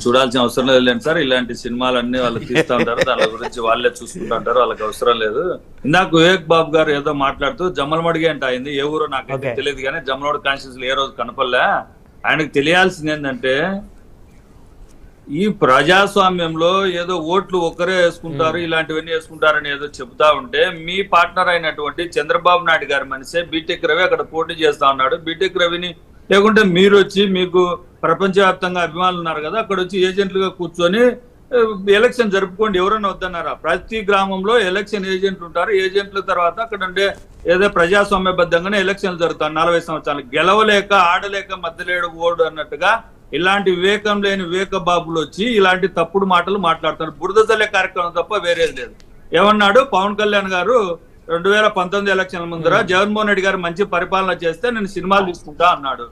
చూడాల్సిన అవసరం లేదులేండి సార్. ఇలాంటి సినిమాలన్నీ వాళ్ళు తీస్తూ ఉంటారు, దాని గురించి వాళ్ళే చూసుకుంటూ ఉంటారు, వాళ్ళకి అవసరం లేదు. ఇందాక వివేక్ బాబు గారు ఏదో మాట్లాడుతూ జమ్మలమడిగే అంటే అయింది, ఏ ఊరో నాకైతే తెలియదు కానీ జమ్మలమడి కాన్స్టిట్యూన్సీలో ఏ రోజు కనపడలే. ఆయనకు తెలియాల్సింది ఏంటంటే ఈ ప్రజాస్వామ్యంలో ఏదో ఓట్లు ఒక్కరే వేసుకుంటారు, ఇలాంటివన్నీ వేసుకుంటారని ఏదో చెబుతా ఉంటే, మీ పార్ట్నర్ అయినటువంటి చంద్రబాబు నాయుడు గారి మనిషే బీటెక్ రవి అక్కడ పోటీ చేస్తా ఉన్నాడు. బీటెక్ రవిని లేకుంటే మీరు వచ్చి, మీకు ప్రపంచవ్యాప్తంగా అభిమానులు ఉన్నారు కదా, అక్కడ వచ్చి ఏజెంట్లుగా కూర్చొని ఎలక్షన్ జరుపుకోండి, ఎవరైనా వద్దన్నారా? ప్రతి గ్రామంలో ఎలక్షన్ ఏజెంట్లు ఉంటారు. ఏజెంట్ల తర్వాత అక్కడ ఉండే ఏదో ప్రజాస్వామ్యబద్ధంగానే ఎలక్షన్లు జరుగుతాయి. 40 సంవత్సరాలు గెలవలేక ఆడలేక మధ్యలేడు ఓడు అన్నట్టుగా ఇలాంటి వివేకం లేని వివేక బాబులు వచ్చి ఇలాంటి తప్పుడు మాటలు మాట్లాడుతారు. బురద జల్లే కార్యక్రమం తప్ప వేరేది లేదు. ఏమన్నాడు పవన్ కళ్యాణ్ గారు 2019 ఎలక్షన్ల ముందర జగన్మోహన్ రెడ్డి గారు మంచి పరిపాలన చేస్తే నేను సినిమాలు తీసుకుంటా అన్నాడు.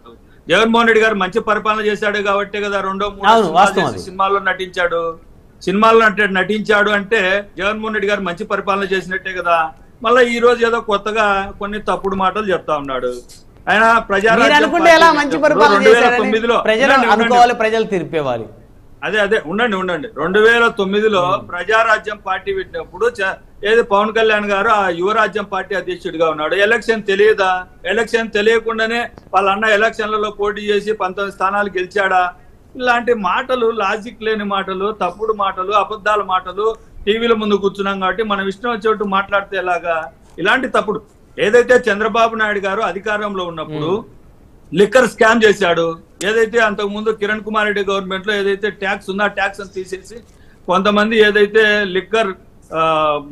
జగన్మోహన్ రెడ్డి గారు మంచి పరిపాలన చేశాడు కాబట్టి కదా 2-3 సినిమాల్లో నటించాడు. సినిమాల్లో నటించాడు అంటే జగన్మోహన్ రెడ్డి గారు మంచి పరిపాలన చేసినట్టే కదా. మళ్ళీ ఈ రోజు ఏదో కొత్తగా కొన్ని తప్పుడు మాటలు చెప్తా ఉన్నాడు. ఆయన ప్రజలు తీర్పేవాలి. అదే ఉండండి 2009లో ప్రజారాజ్యం పార్టీ పెట్టినప్పుడు ఏది పవన్ కళ్యాణ్ గారు ఆ యువరాజ్యం పార్టీ అధ్యక్షుడిగా ఉన్నాడు. ఎలక్షన్ తెలియదా? ఎలక్షన్ తెలియకుండానే వాళ్ళ అన్న ఎలక్షన్లలో పోటీ చేసి 19 స్థానాలు గెలిచాడా? ఇలాంటి మాటలు, లాజిక్ లేని మాటలు, తప్పుడు మాటలు, అబద్ధాల మాటలు టీవీల ముందు కూర్చున్నాం కాబట్టి మనం ఇష్టం వచ్చేట్టు మాట్లాడితే ఎలాగా? ఇలాంటి తప్పుడు ఏదైతే చంద్రబాబు నాయుడు గారు అధికారంలో ఉన్నప్పుడు లిక్కర్ స్కామ్ చేశాడు, ఏదైతే అంతకు ముందు కిరణ్ కుమార్ రెడ్డి గవర్నమెంట్ లో ఏదైతే ట్యాక్స్ ఉందో ఆ ట్యాక్స్ తీసేసి కొంతమంది ఏదైతే లిక్కర్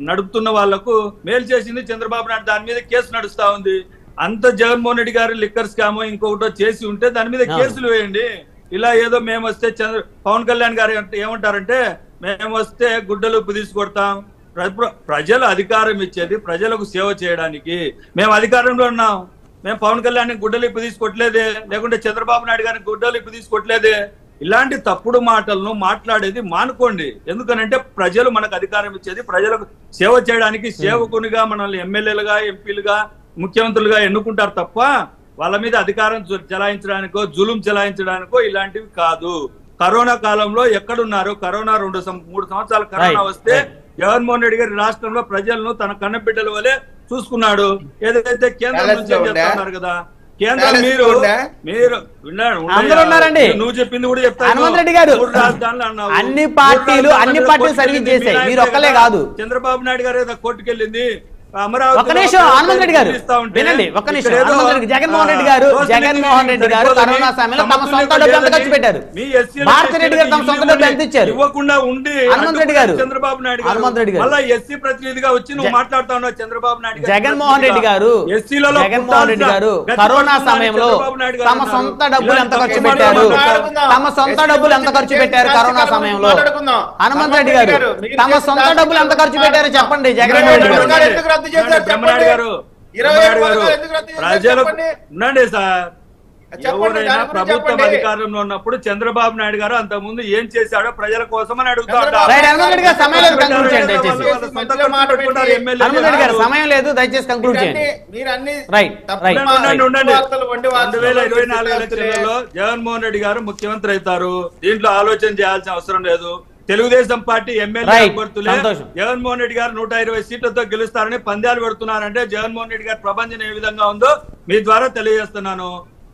నడుపుతున్న వాళ్లకు మేలు చేసింది చంద్రబాబు నాయుడు, దాని మీద కేసు నడుస్తా ఉంది. అంత జగన్మోహన్ రెడ్డి గారు లిక్కర్ స్కామ్ ఇంకొకటో చేసి ఉంటే దాని మీద కేసులు వేయండి. ఇలా ఏదో మేము వస్తే పవన్ కళ్యాణ్ గారు ఏమంటారంటే మేము వస్తే గుడ్డలు తీసుకొడతాం. ప్రజలు అధికారం ఇచ్చేది ప్రజలకు సేవ చేయడానికి. మేము అధికారంలో ఉన్నాం, మేము పవన్ కళ్యాణ్ గుడ్డలు తీసుకోవట్లేదే, లేకుంటే చంద్రబాబు నాయుడు గారిని గుడ్డలు తీసుకోవట్లేదే. ఇలాంటి తప్పుడు మాటలను మాట్లాడేది మానుకోండి. ఎందుకనంటే ప్రజలు మనకు అధికారం ఇచ్చేది ప్రజలకు సేవ చేయడానికి. సేవకునిగా మనల్ని ఎమ్మెల్యేలుగా, ఎంపీలుగా, ముఖ్యమంత్రులుగా ఎన్నుకుంటారు తప్ప వాళ్ళ మీద అధికారం చెలాయించడానికో, జులుం చెలాయించడానికో ఇలాంటివి కాదు. కరోనా కాలంలో ఎక్కడున్నారు? కరోనా 2-3 సంవత్సరాలు కరోనా వస్తే జగన్మోహన్ రెడ్డి గారి రాష్ట్రంలో ప్రజలను తన కన్నబిడ్డల వలె చూసుకున్నాడు. ఏదైతే కేంద్రం నుంచి చెప్తున్నారు కదా, కేంద్రం మీరు నువ్వు చెప్పింది కూడా చెప్తాను. అన్ని పార్టీలు సర్వీస్ చేశాయి, మీరు ఒక్కలే కాదు. చంద్రబాబు నాయుడు గారు ఏదో కోర్టుకెళ్ళింది, జగన్మోహన్ రెడ్డి గారు జగన్మోహన్ రెడ్డి గారు కరోనా సమయంలో తమ సొంత డబ్బులు ఎంత ఖర్చు పెట్టారు? భారతి రెడ్డి గారు తమ సొంత డబ్బులు ఎంత ఇచ్చారు? ఇవ్వకుండా ఉండి హనుమంత్ రెడ్డి గారు మళ్ళీ ఎస్సీ ప్రతినిధిగా వచ్చి నువ్వు మాట్లాడుతా ఉన్నావు. చంద్రబాబు నాయుడు జగన్మోహన్ రెడ్డి గారు కరోనా సమయంలో తమ సొంత డబ్బులు ఎంత ఖర్చు పెట్టారు? తమ సొంత డబ్బులు ఎంత ఖర్చు పెట్టారు కరోనా సమయంలో? హనుమంత్ రెడ్డి గారు తమ సొంత డబ్బులు ఎంత ఖర్చు పెట్టారు చెప్పండి. జగన్మోహన్ రెడ్డి గారు ఉండండి సార్. ఎవరైనా ప్రభుత్వం అధికారంలో ఉన్నప్పుడు చంద్రబాబు నాయుడు గారు అంతకుముందు ఏం చేశాడో ప్రజల కోసం అని అడుగుతా ఉంటారు. సమయం లేదు, దయచేసి కంక్లూడ్ చేయండి. 2024 ఎలక్షన్లలో జగన్మోహన్ రెడ్డి గారు ముఖ్యమంత్రి అవుతారు. దీంట్లో ఆలోచన చేయాల్సిన అవసరం లేదు. తెలుగుదేశం పార్టీ ఎమ్మెల్యే అభ్యర్థులే జగన్మోహన్ రెడ్డి గారు 120 సీట్లతో గెలుస్తారని పందాలు పెడుతున్నారంటే జగన్మోహన్ రెడ్డి గారి ప్రపంచం ఏ విధంగా ఉందో మీ ద్వారా తెలియజేస్తున్నాను.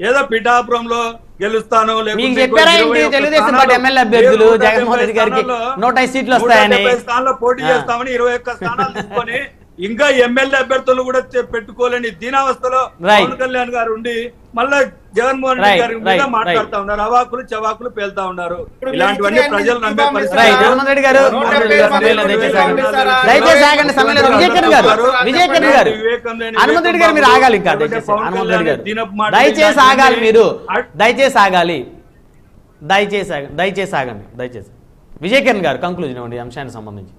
ఏదో పిఠాపురంలో గెలుస్తాను తెలుగుదేశం పార్టీ ఎమ్మెల్యే అభ్యర్థులు జగన్మోహన్ రెడ్డి గారికి 105 సీట్లు వస్తాయని స్థానాల్లో పోటీ చేస్తామని 21 స్థానాలు తీసుకొని ఇంకా ఎమ్మెల్యే అభ్యర్థులు కూడా పెట్టుకోలేని దీనావస్థలో పవన్ కళ్యాణ్ గారు ఉండి మళ్ళా జగన్మోహన్ రెడ్డి గారి మీద మాట్లాడుతా ఉన్నారు. అవాకులు చవాకులు పేలుతా ఉన్నారు. ఇలాంటివన్నీ ప్రజలు నమ్మే పరిస్థితి. హనుమంత్ రెడ్డి గారు మీరు ఆగాలి, ఇంకా దయచేసి ఆగాలి, మీరు దయచేసి ఆగాలి, దయచేసి ఆగండి. దయచేసి విజయ్ కిరణ్ గారు కంక్లూజన్ ఇవ్వండి అంశానికి సంబంధించి.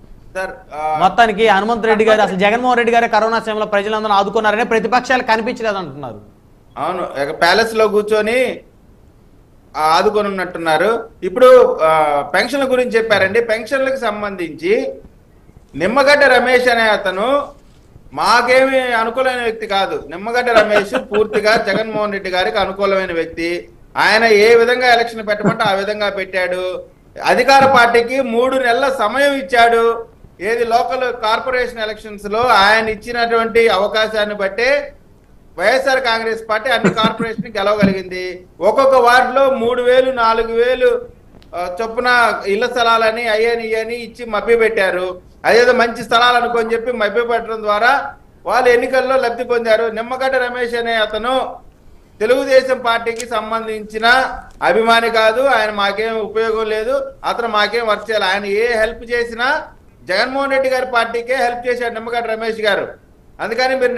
మొత్తానికి హనుమంత్ రెడ్డి గారు అసలు జగన్మోహన్ రెడ్డి గారు కరోనా సమయంలో ప్రజలందరూ ఆదుకున్నారనే ప్రతిపక్షాలు కనిపించలేదు అంటున్నారు. అవును, ప్యాలెస్ లో కూర్చొని ఆదుకొని ఉన్నట్టున్నారు. ఇప్పుడు పెన్షన్ల గురించి చెప్పారండి. పెన్షన్లకు సంబంధించి నిమ్మగడ్డ రమేష్ అనే అతను మాకేమి అనుకూలమైన వ్యక్తి కాదు. నిమ్మగడ్డ రమేష్ పూర్తిగా జగన్మోహన్ రెడ్డి గారికి అనుకూలమైన వ్యక్తి. ఆయన ఏ విధంగా ఎలక్షన్ పెట్టమంటే ఆ విధంగా పెట్టాడు. అధికార పార్టీకి 3 నెలల సమయం ఇచ్చాడు. ఏది లోకల్ కార్పొరేషన్ ఎలక్షన్స్ లో ఆయన ఇచ్చినటువంటి అవకాశాన్ని బట్టే వైఎస్ఆర్ కాంగ్రెస్ పార్టీ అన్ని కార్పొరేషన్ గెలవగలిగింది. ఒక్కొక్క వార్డులో 3,000 4,000 చొప్పున ఇళ్ల స్థలాలని అయ్యని ఇచ్చి మభ్య పెట్టారు. అదేదో మంచి స్థలాలు అనుకొని చెప్పి మభ్య పెట్టడం ద్వారా వాళ్ళు ఎన్నికల్లో లబ్ధి పొందారు. నిమ్మగడ్డ రమేష్ అనే అతను తెలుగుదేశం పార్టీకి సంబంధించిన అభిమాని కాదు, ఆయన మాకేం ఉపయోగం లేదు, అతను మాకేం వర్క్ చేయాలి. ఆయన ఏ హెల్ప్ చేసినా జగన్మోహన్ రెడ్డి గారి పార్టీకే హెల్ప్ చేశారు నిమ్మగడ్డ రమేష్ గారు. అందుకని మీరు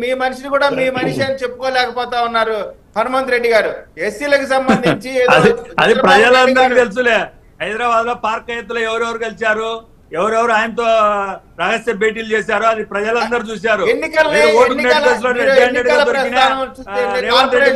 మీ మనిషిని కూడా మీ మనిషి అని చెప్పుకోలేకపోతా ఉన్నారు హనుమంత్ రెడ్డి గారు. ఎస్సీలకు సంబంధించి అది ప్రజలందరికీ తెలుసులే. హైదరాబాద్ లో పార్క్ ఎత్తులో ఎవరెవరు గెలిచారు, ఎవరెవరు ఆయనతో రహస్య భేటీలు చేశారో అది ప్రజలందరూ చూశారు. ఎన్నికల రేవంత్ రెడ్డి